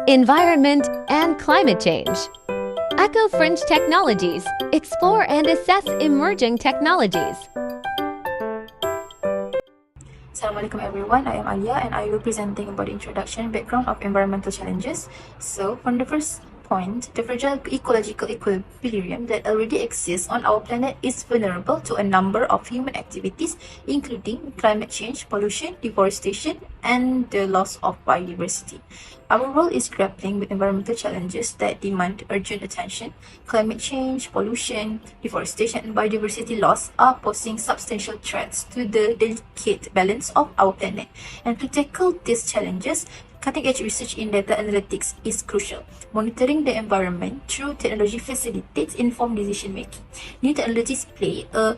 environment, and climate change. Eco-Fringe Technologies. Explore and assess emerging technologies. Assalamualaikum everyone, I am Alia and I will be presenting about the introduction and background of environmental challenges. So, from the first point, the fragile ecological equilibrium that already exists on our planet is vulnerable to a number of human activities, including climate change, pollution, deforestation, and the loss of biodiversity. Our world is grappling with environmental challenges that demand urgent attention. Climate change, pollution, deforestation, and biodiversity loss are posing substantial threats to the delicate balance of our planet. And to tackle these challenges, cutting-edge research in data analytics is crucial. Monitoring the environment through technology facilitates informed decision-making. New technologies play a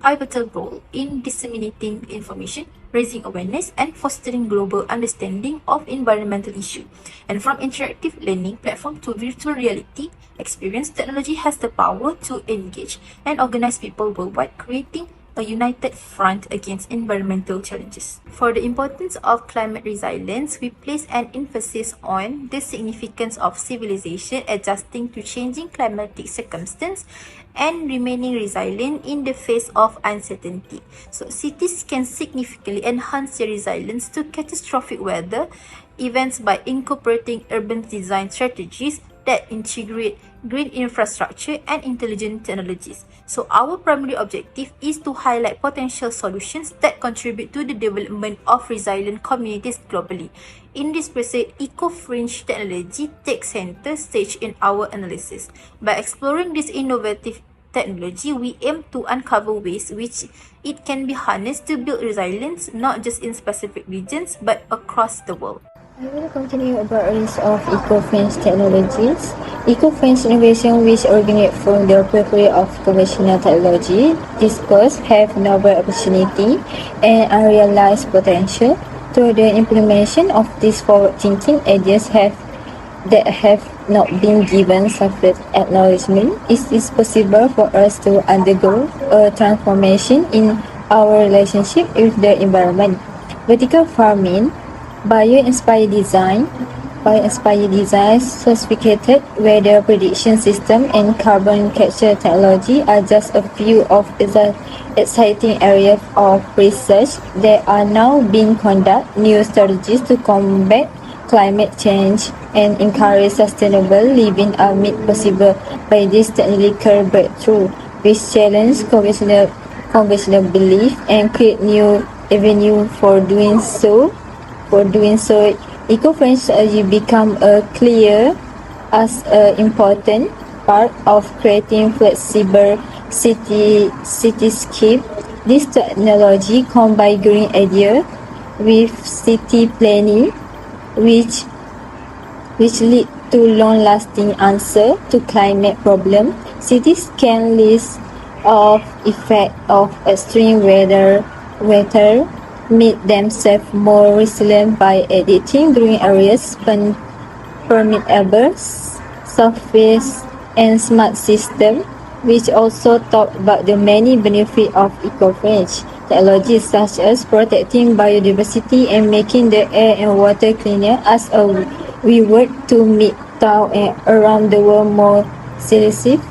pivotal role in disseminating information, raising awareness, and fostering global understanding of environmental issues. And from interactive learning platform to virtual reality experience, technology has the power to engage and organize people worldwide, creating a united front against environmental challenges. For the importance of climate resilience, we place an emphasis on the significance of civilization adjusting to changing climatic circumstances and remaining resilient in the face of uncertainty. So, cities can significantly enhance their resilience to catastrophic weather events by incorporating urban design strategies that integrate green infrastructure and intelligent technologies. So our primary objective is to highlight potential solutions that contribute to the development of resilient communities globally. In this pursuit, eco-fringe technology takes center stage in our analysis. By exploring this innovative technology, we aim to uncover ways which it can be harnessed to build resilience not just in specific regions but across the world. I will continue about a list of eco-fringe technologies. Eco-fringe innovation which originate from the periphery of conventional technology. These courses have novel opportunity and unrealized potential. Through the implementation of these forward-thinking ideas that have not been given sufficient acknowledgement, it is possible for us to undergo a transformation in our relationship with the environment. Vertical farming, bio-inspired design, sophisticated weather prediction system, and carbon capture technology are just a few of the exciting areas of research that are now being conducted. New strategies to combat climate change and encourage sustainable living are made possible by this technological breakthrough, which challenge conventional belief and create new avenue for doing so. Eco-friendly strategy become clear as an important part of creating flexible cityscape. This technology combines green idea with city planning, which lead to long-lasting answer to climate problem. Cities can list of effect of extreme weather make themselves more resilient by editing green areas, permeable surface, and smart system, which also talk about the many benefits of eco-friendly technologies such as protecting biodiversity and making the air and water cleaner. As we work to make town and around the world more safe,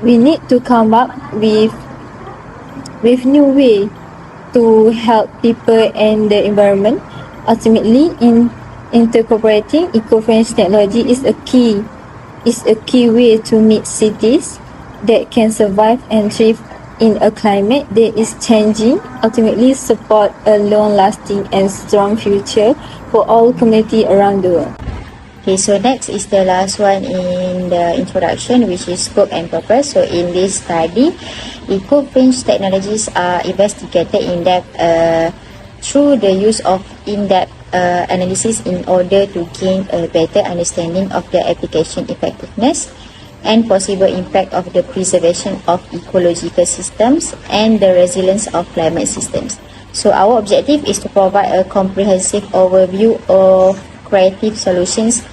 we need to come up with new way to help people and the environment. Ultimately, incorporating eco-friendly technology is a key way to meet cities that can survive and thrive in a climate that is changing. Ultimately, support a long-lasting and strong future for all community around the world. Okay, so next is the last one in the introduction, which is scope and purpose. So in this study, eco-fringe technologies are investigated in depth through the use of in-depth analysis in order to gain a better understanding of the application effectiveness and possible impact of the preservation of ecological systems and the resilience of climate systems. So our objective is to provide a comprehensive overview of creative solutions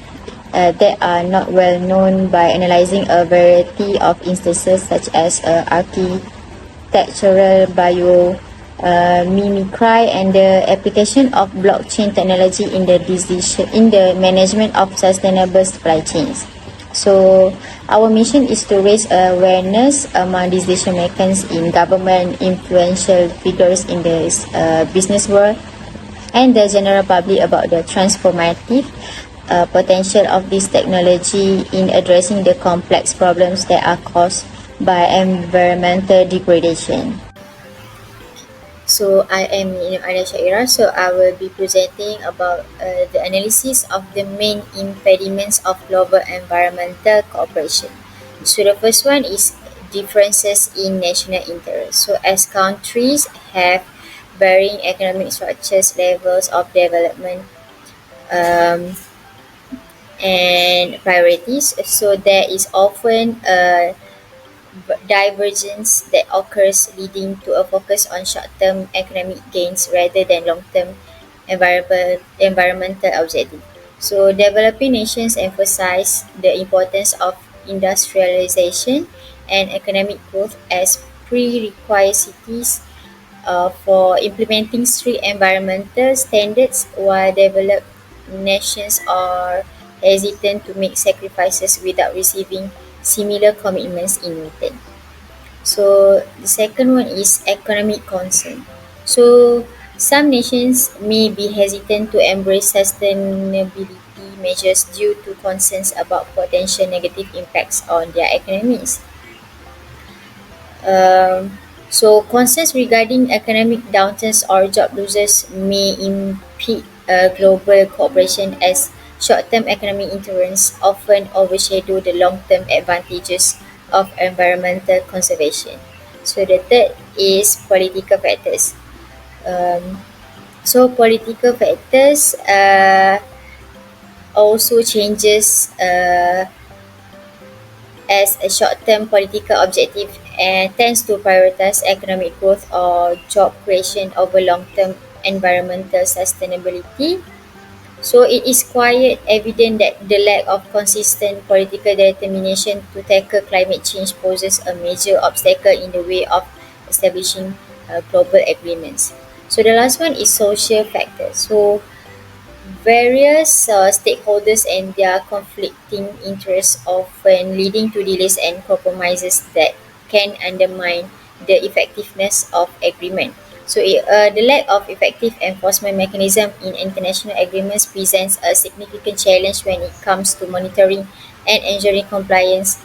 that are not well known by analyzing a variety of instances such as architectural, mimicry, and the application of blockchain technology in the management of sustainable supply chains. So our mission is to raise awareness among decision makers in government, influential figures in the business world, and the general public about the transformative potential of this technology in addressing the complex problems that are caused by environmental degradation. So I am Alia SYAIRAH. So I will be presenting about the analysis of the main impediments of global environmental cooperation. So the first one is differences in national interest. So as countries have varying economic structures, levels of development, and priorities, so there is often a divergence that occurs, leading to a focus on short-term economic gains rather than long-term environmental objectives. So developing nations emphasize the importance of industrialization and economic growth as prerequisites for implementing strict environmental standards, while developed nations are hesitant to make sacrifices without receiving similar commitments in return. So the second one is economic concern. So some nations may be hesitant to embrace sustainability measures due to concerns about potential negative impacts on their economies. So concerns regarding economic downturns or job losses may impede global cooperation, as short-term economic interests often overshadow the long-term advantages of environmental conservation. So the third is political factors. So political factors also changes as a short-term political objective and tends to prioritize economic growth or job creation over long-term environmental sustainability. So it is quite evident that the lack of consistent political determination to tackle climate change poses a major obstacle in the way of establishing global agreements. So the last one is social factors. So various stakeholders and their conflicting interests, often leading to delays and compromises that can undermine the effectiveness of agreement. So the lack of effective enforcement mechanism in international agreements presents a significant challenge when it comes to monitoring and ensuring compliance.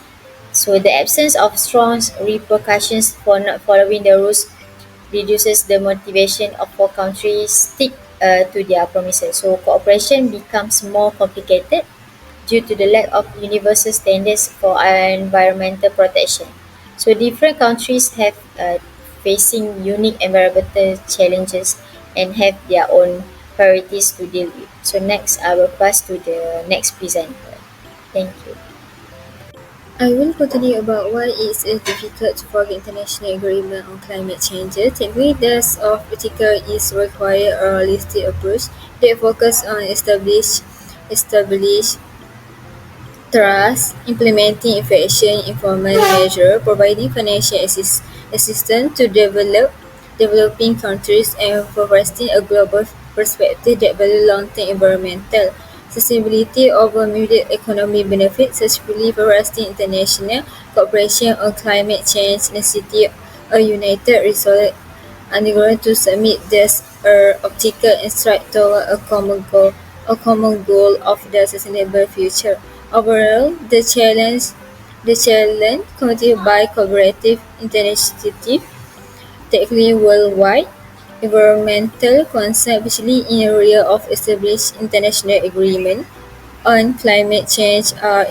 So the absence of strong repercussions for not following the rules reduces the motivation for countries stick to their promises. So cooperation becomes more complicated due to the lack of universal standards for environmental protection. So different countries have facing unique environmental challenges and have their own priorities to deal with. So next, I will pass to the next presenter. Thank you. I will continue about why it is difficult to form international agreement on climate change. Technically, thus of article is require a holistic approach that focus on establish trust, implementing efficient enforcement measure, providing financial assistance to developing countries, and providing a global perspective that value long-term environmental sustainability over immediate economic benefits, successfully foresting international cooperation on climate change necessity a united resolve undergoing to submit this obstacle and strive toward a common goal of the sustainable future. Overall, the challenge continued by collaborative initiative tackling worldwide environmental concerns, especially in the area of established international agreement on climate change, are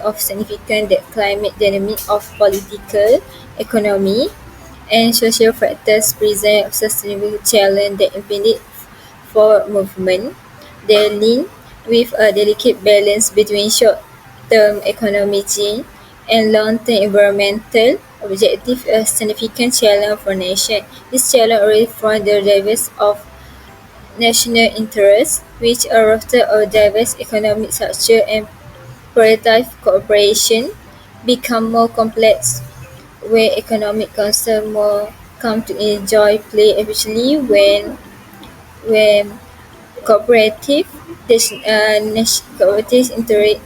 of significant that climate dynamic of political, economy, and social factors present a sustainable challenge that impede forward movement. They link with a delicate balance between short-term economic gain and long-term environmental objective, a significant challenge for nations. This challenge arises from the diverse of national interests, which are often a diverse economic structure and prioritize cooperation, become more complex where economic concerns more come to enjoy play, especially when cooperatives interact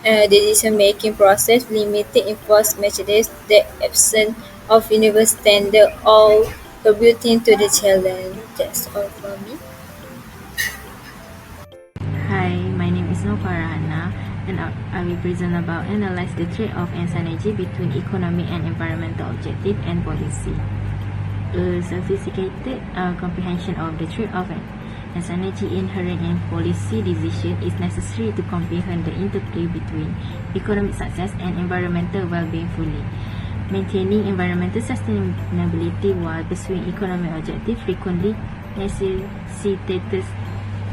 the decision-making process, limited enforced measures, the absence of universal standard, all contributing to the challenge. That's all for me. Hi, my name is NURFARAH and I will present about analyze the trade-off and synergy between economic and environmental objective and policy. A sophisticated comprehension of the trade-off and synergy inherent in policy decision is necessary to comprehend the interplay between economic success and environmental well-being fully. Maintaining environmental sustainability while pursuing economic objectives frequently necessitates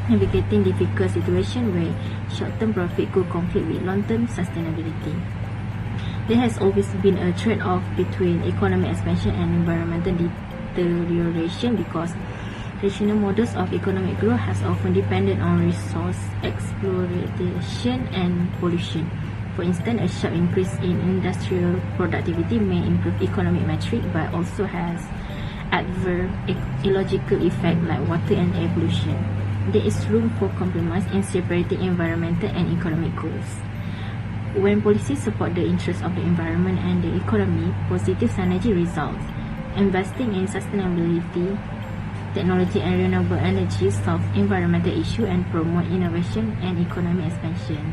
navigating difficult situations where short-term profit could conflict with long-term sustainability. There has always been a trade-off between economic expansion and environmental deterioration because traditional models of economic growth has often depended on resource exploitation and pollution. For instance, a sharp increase in industrial productivity may improve economic metrics but also has adverse ecological effects like water and air pollution. There is room for compromise in separating environmental and economic goals. When policies support the interests of the environment and the economy, positive synergy results. Investing in sustainability, technology and renewable energy solve environmental issues and promote innovation and economic expansion.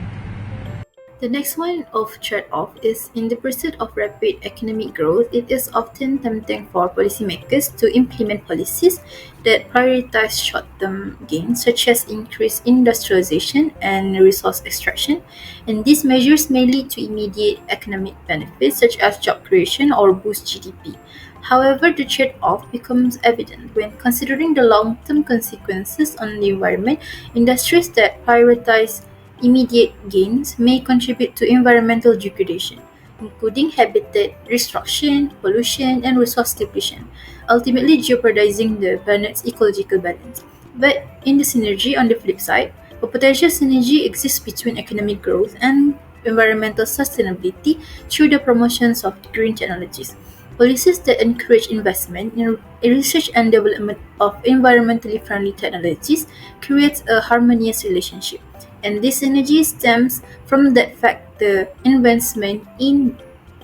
The next one of trade-off is in the pursuit of rapid economic growth, it is often tempting for policymakers to implement policies that prioritize short-term gains such as increased industrialization and resource extraction, and these measures may lead to immediate economic benefits such as job creation or boost GDP. However, the trade-off becomes evident when considering the long-term consequences on the environment. Industries that prioritize immediate gains may contribute to environmental degradation, including habitat destruction, pollution, and resource depletion, ultimately jeopardizing the planet's ecological balance. But in the synergy on the flip side, a potential synergy exists between economic growth and environmental sustainability through the promotions of green technologies. Policies that encourage investment in research and development of environmentally friendly technologies creates a harmonious relationship. And this synergy stems from the fact the investment in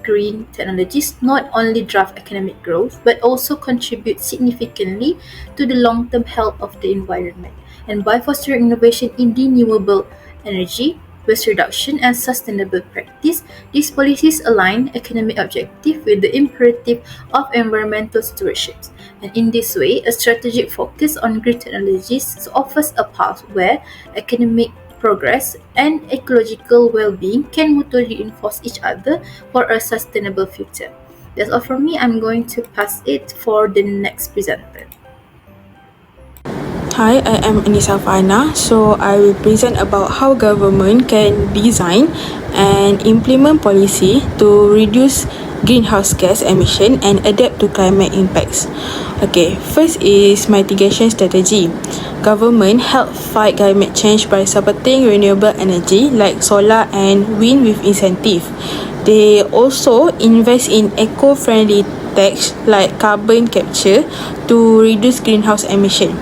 green technologies not only drive economic growth but also contribute significantly to the long-term health of the environment. And by fostering innovation in renewable energy, waste reduction, and sustainable practice, these policies align economic objectives with the imperative of environmental stewardship. And in this way, a strategic focus on green technologies offers a path where economic progress and ecological well-being can mutually reinforce each other for a sustainable future. That's all from me. I'm going to pass it for the next presenter. Hi, I am ANISA FARHANA. So I will present about how government can design and implement policy to reduce greenhouse gas emission and adapt to climate impacts. Okay, first is mitigation strategy. Government help fight climate change by supporting renewable energy like solar and wind with incentive. They also invest in eco-friendly techs like carbon capture to reduce greenhouse emission.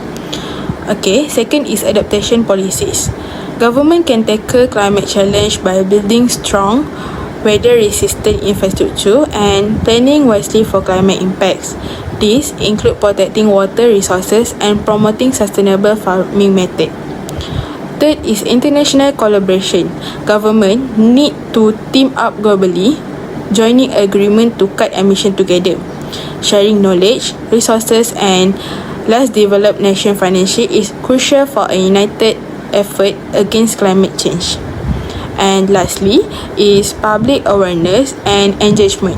Okay, second is adaptation policies. Government can tackle climate challenge by building strong weather-resistant infrastructure and planning wisely for climate impacts. These include protecting water resources and promoting sustainable farming methods. Third is international collaboration. Government need to team up globally, joining agreement to cut emission together. Sharing knowledge, resources, and less developed nation financially is crucial for a united effort against climate change. And lastly is public awareness and engagement.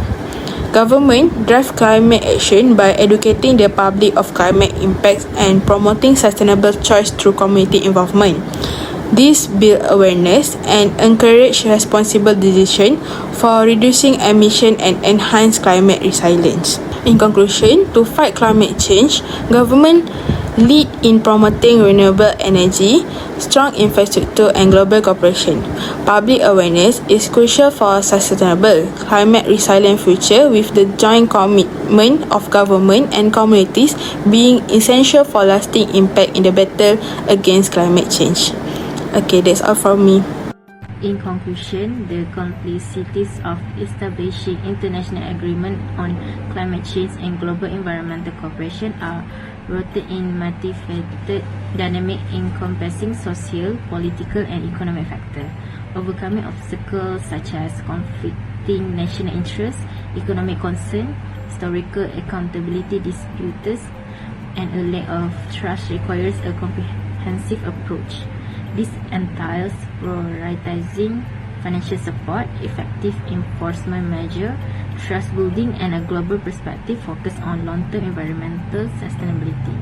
Government drive climate action by educating the public of climate impacts and promoting sustainable choice through community involvement. This build awareness and encourage responsible decision for reducing emission and enhance climate resilience. In conclusion, to fight climate change, government lead in promoting renewable energy, strong infrastructure and global cooperation. Public awareness is crucial for a sustainable, climate resilient future, with the joint commitment of government and communities being essential for lasting impact in the battle against climate change. Okay, that's all from me. In conclusion, the complexities of establishing international agreement on climate change and global environmental cooperation are rooted in multifaceted dynamic encompassing social, political and economic factors. Overcoming obstacles such as conflicting national interests, economic concern, historical accountability disputes, and a lack of trust requires a comprehensive approach. This entails prioritizing financial support, effective enforcement measures, trust building, and a global perspective focused on long-term environmental sustainability.